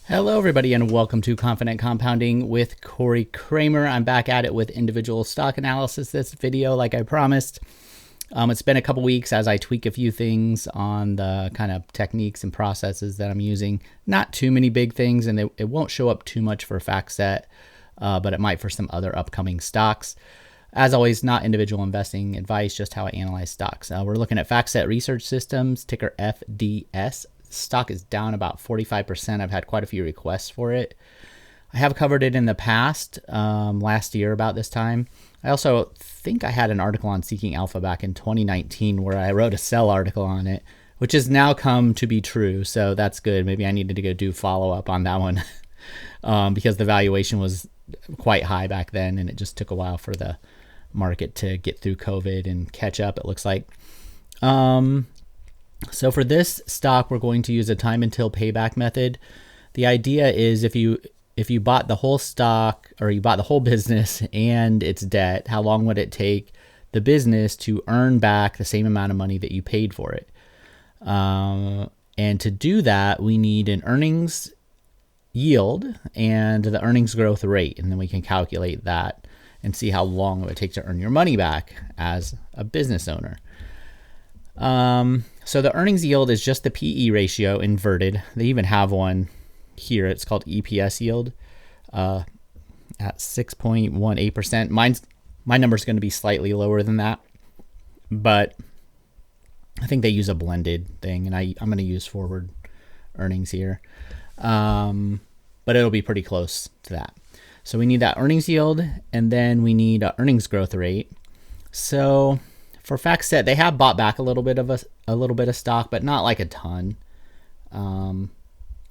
Hello, everybody, and welcome to Confident Compounding with Corey Kramer. I'm back at it with individual stock analysis this video, like I promised. It's been a couple weeks as I tweak a few things on the kind of techniques and processes that I'm using. Not too many big things, and it won't show up too much for FactSet, but it might for some other upcoming stocks. As always, not individual investing advice, just how I analyze stocks. We're looking at FactSet Research Systems, ticker FDS. Stock is down about 45%. I've had quite a few requests for it. I have covered it in the past, last year about this time. I also think I had an article on Seeking Alpha back in 2019 where I wrote a sell article on it, which has now come to be true. So that's good. Maybe I needed to go do follow up on that one because the valuation was quite high back then, and it just took a while for the market to get through COVID and catch up, it looks like. So for this stock, we're going to use a time until payback method. The idea is if you bought the whole stock or you bought the whole business and its debt, how long would it take the business to earn back the same amount of money that you paid for it? And to do that, we need an earnings yield and the earnings growth rate, and then we can calculate that and see how long it would take to earn your money back as a business owner. So the earnings yield is just the PE ratio inverted. They even have one here. It's called EPS yield at 6.18%. My number is going to be slightly lower than that, but I think they use a blended thing, and I'm going to use forward earnings here. But it'll be pretty close to that. So we need that earnings yield, and then we need an earnings growth rate. So for FactSet, they have bought back a little bit of stock, but not like a ton. And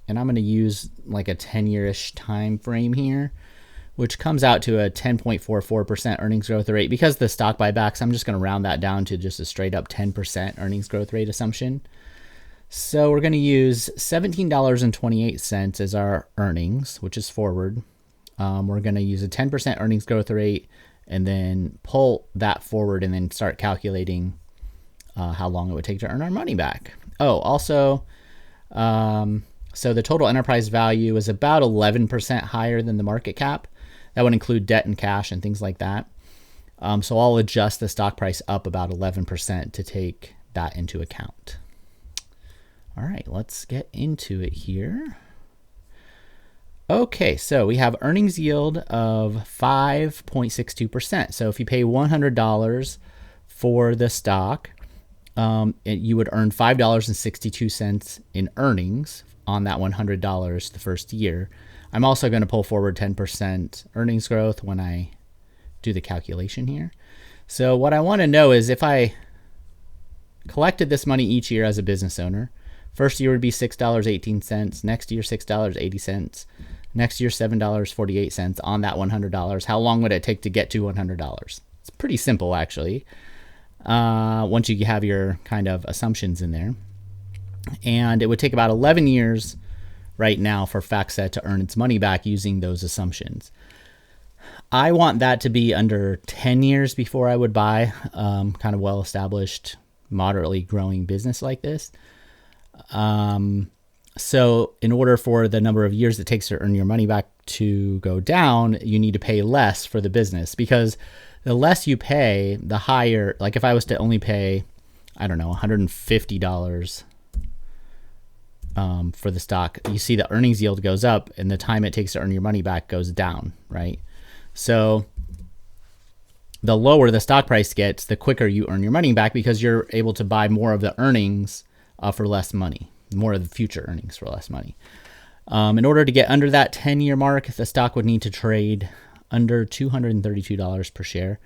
I'm going to use like a 10-year-ish time frame here, which comes out to a 10.44% earnings growth rate. Because the stock buybacks, I'm just going to round that down to just a straight up 10% earnings growth rate assumption. So we're going to use $17.28 as our earnings, which is forward. We're going to use a 10% earnings growth rate and then pull that forward and then start calculating how long it would take to earn our money back. Oh, also, so the total enterprise value is about 11% higher than the market cap. That would include debt and cash and things like that. So I'll adjust the stock price up about 11% to take that into account. All right, let's get into it here. Okay, so we have earnings yield of 5.62%. So if you pay $100 for the stock, you would earn $5.62 in earnings on that $100 the first year. I'm also going to pull forward 10% earnings growth when I do the calculation here. So what I want to know is if I collected this money each year as a business owner, first year would be $6.18, next year $6.80, next year $7.48 on that $100. How long would it take to get to $100? It's pretty simple, actually, once you have your kind of assumptions in there. And it would take about 11 years right now for FactSet to earn its money back using those assumptions. I want that to be under 10 years before I would buy kind of well-established, moderately growing business like this. So in order for the number of years it takes to earn your money back to go down, you need to pay less for the business, because the less you pay, the higher. Like if I was to only pay, I don't know, $150 for the stock, you see the earnings yield goes up and the time it takes to earn your money back goes down, right? So the lower the stock price gets, the quicker you earn your money back, because you're able to buy more of the earnings for less money, more of the future earnings for less money. In order to get under that 10-year mark, the stock would need to trade under $232 per share.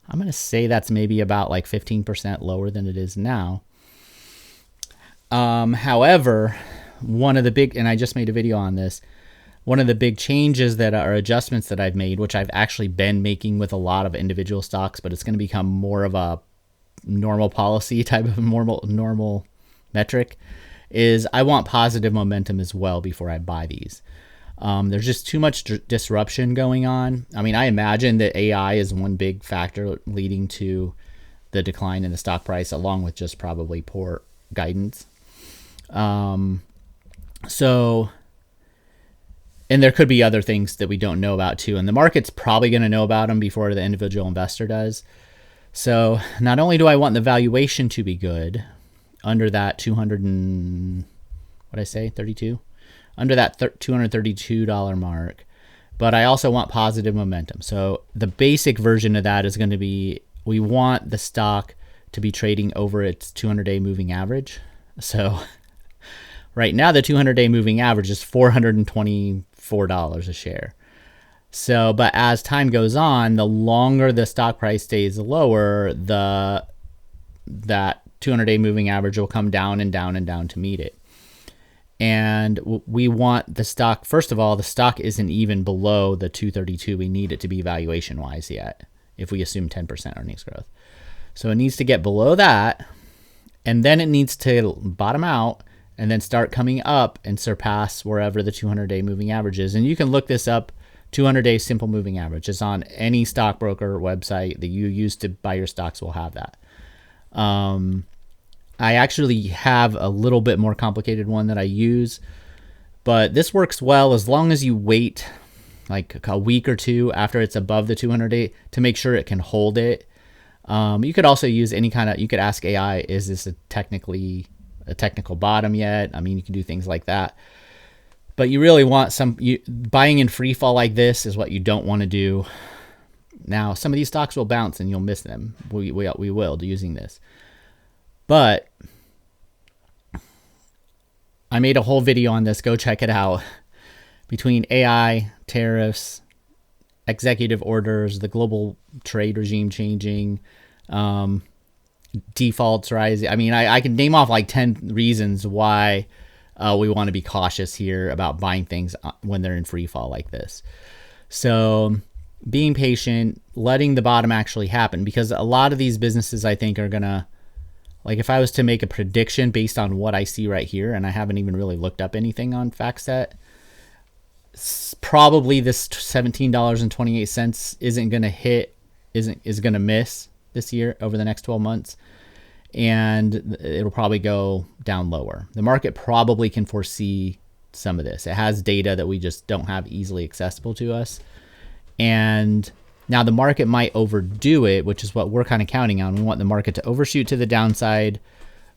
I'm going to say that's maybe about like 15% lower than it is now. However, one of the big, and I just made a video on this, one of the big changes that are adjustments that I've made, which I've actually been making with a lot of individual stocks, but it's going to become more of a normal policy type of normal metric, is I want positive momentum as well before I buy these. There's just too much disruption going on. I mean, I imagine that AI is one big factor leading to the decline in the stock price, along with just probably poor guidance. So And there could be other things that we don't know about too. And the market's probably going to know about them before the individual investor does. So not only do I want the valuation to be good under that 200 and what I say, 32, under that $232 mark, but I also want positive momentum. So the basic version of that is going to be, we want the stock to be trading over its 200-day moving average. So right now, the 200-day moving average is $424 a share. So, but as time goes on, the longer the stock price stays lower, that 200-day moving average will come down and down and down to meet it. And we want the stock, first of all, the stock isn't even below the 232 we need it to be valuation-wise yet, if we assume 10% earnings growth. So it needs to get below that, and then it needs to bottom out and then start coming up and surpass wherever the 200-day moving average is. And you can look this up, 200-day simple moving average. It's on any stockbroker website that you use to buy your stocks will have that. I actually have a little bit more complicated one that I use, but this works well as long as you wait like a week or two after it's above the 200-day to make sure it can hold it. You could also use any kind of, you could ask AI, is this a technical bottom yet? I mean, you can do things like that. But you really want buying in free fall like this is what you don't want to do. Now, some of these stocks will bounce and you'll miss them. We will using this. But I made a whole video on this. Go check it out. Between AI, tariffs, executive orders, the global trade regime changing, defaults rising. I mean, I can name off like 10 reasons why we want to be cautious here about buying things when they're in free fall like this. So being patient, letting the bottom actually happen, because a lot of these businesses I think are going to, like if I was to make a prediction based on what I see right here, and I haven't even really looked up anything on FactSet, probably this $17.28 isn't going to hit, is going to miss this year over the next 12 months. And it'll probably go down lower. The market probably can foresee some of this. It has data that we just don't have easily accessible to us. And now the market might overdo it, which is what we're kind of counting on. We want the market to overshoot to the downside,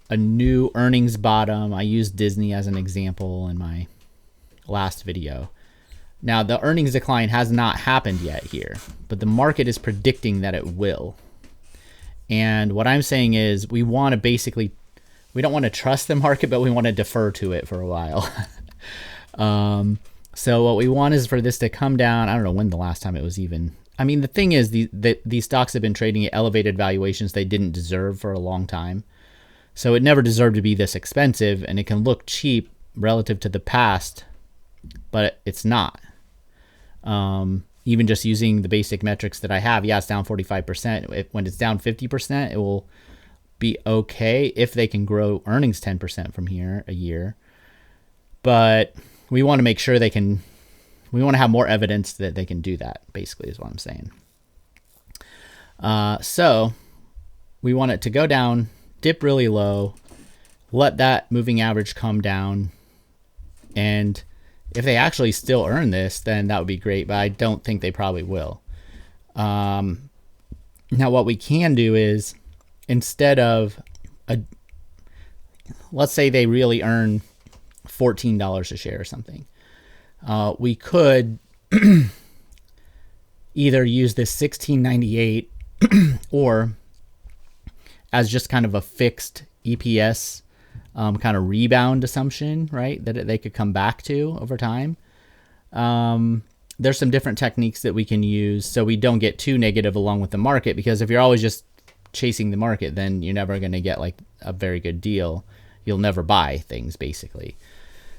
a new earnings bottom. I used Disney as an example in my last video. Now the earnings decline has not happened yet here, but the market is predicting that it will. And what I'm saying is we don't want to trust the market, but we want to defer to it for a while. So what we want is for this to come down. I don't know when the last time it was even. I mean, the thing is these stocks have been trading at elevated valuations they didn't deserve for a long time. So it never deserved to be this expensive, and it can look cheap relative to the past, but it's not. Even just using the basic metrics that I have, yeah, it's down 45%. When it's down 50%, it will be okay if they can grow earnings 10% from here a year. But we want to make sure we want to have more evidence that they can do that, basically, is what I'm saying. So we want it to go down, dip really low, let that moving average come down, and if they actually still earn this, then that would be great, but I don't think they probably will. Now, what we can do is, instead of, let's say they really earn $14 a share or something, we could either use this $16.98 or as just kind of a fixed EPS kind of rebound assumption, right? That they could come back to over time. There's some different techniques that we can use so we don't get too negative along with the market, because if you're always just chasing the market, then you're never going to get like a very good deal. You'll never buy things, basically.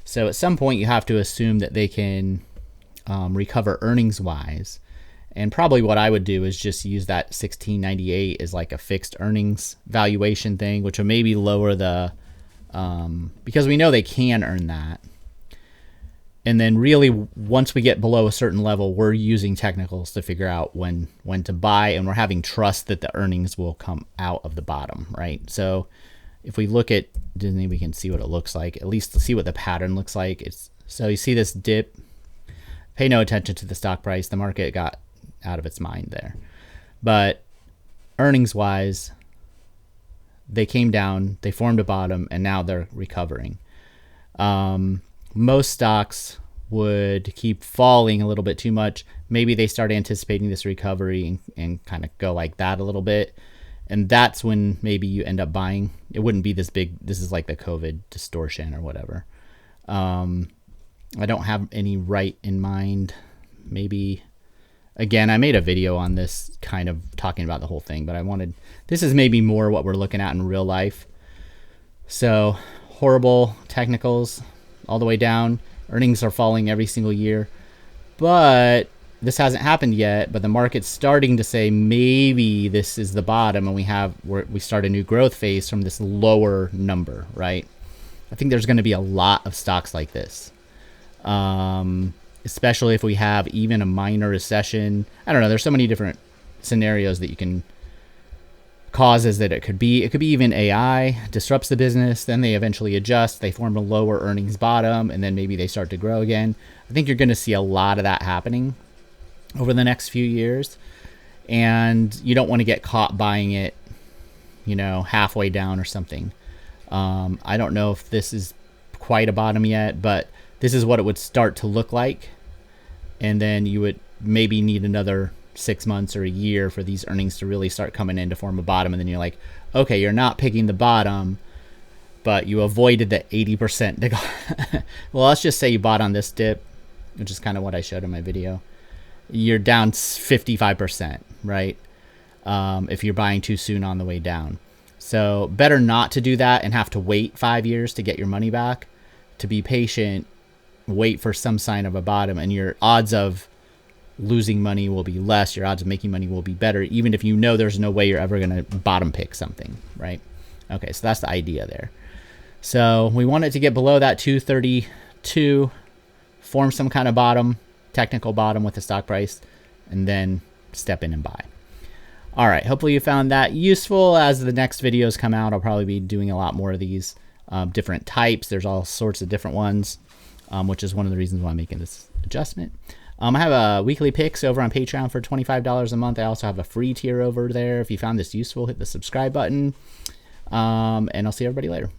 So at some point you have to assume that they can recover earnings wise. And probably what I would do is just use that $16.98 as like a fixed earnings valuation thing, which will maybe lower the, because we know they can earn that. And then really once we get below a certain level, we're using technicals to figure out when to buy, and we're having trust that the earnings will come out of the bottom, right? So if we look at Disney, we can see what it looks like, at least to see what the pattern looks like. So you see this dip. pay no attention to the stock price. The market got out of its mind there. But earnings wise, they came down, they formed a bottom, and now they're recovering. Most stocks would keep falling a little bit too much. Maybe they start anticipating this recovery and kind of go like that a little bit. And that's when maybe you end up buying. It wouldn't be this big. This is like the COVID distortion or whatever. I don't have any right in mind. Maybe, again, I made a video on this kind of talking about the whole thing, but this is maybe more what we're looking at in real life. So horrible technicals all the way down. Earnings are falling every single year, but this hasn't happened yet, but the market's starting to say maybe this is the bottom and we start a new growth phase from this lower number, right? I think there's going to be a lot of stocks like this, especially if we have even a minor recession. I don't know. There's so many different scenarios that you can causes that it could be. It could be even AI disrupts the business. Then they eventually adjust. They form a lower earnings bottom, and then maybe they start to grow again. I think you're going to see a lot of that happening over the next few years, and you don't want to get caught buying it, halfway down or something. I don't know if this is quite a bottom yet, but this is what it would start to look like, and then you would maybe need another 6 months or a year for these earnings to really start coming in to form a bottom, and then you're like, okay, you're not picking the bottom, but you avoided the 80% to go. Well, let's just say you bought on this dip, which is kind of what I showed in my video. You're down 55%, right? If you're buying too soon on the way down. So better not to do that and have to wait 5 years to get your money back. To be patient, wait for some sign of a bottom, and your odds of losing money will be less. Your odds of making money will be better, even if you know there's no way you're ever going to bottom pick something, right? Okay, so that's the idea there. So we want it to get below that 232, form some kind of bottom, technical bottom with the stock price, and then step in and buy. All right, hopefully you found that useful. As the next videos come out, I'll probably be doing a lot more of these different types. There's all sorts of different ones, which is one of the reasons why I'm making this adjustment. I have a weekly picks over on Patreon for $25 a month. I also have a free tier over there. If you found this useful, hit the subscribe button, and I'll see everybody later.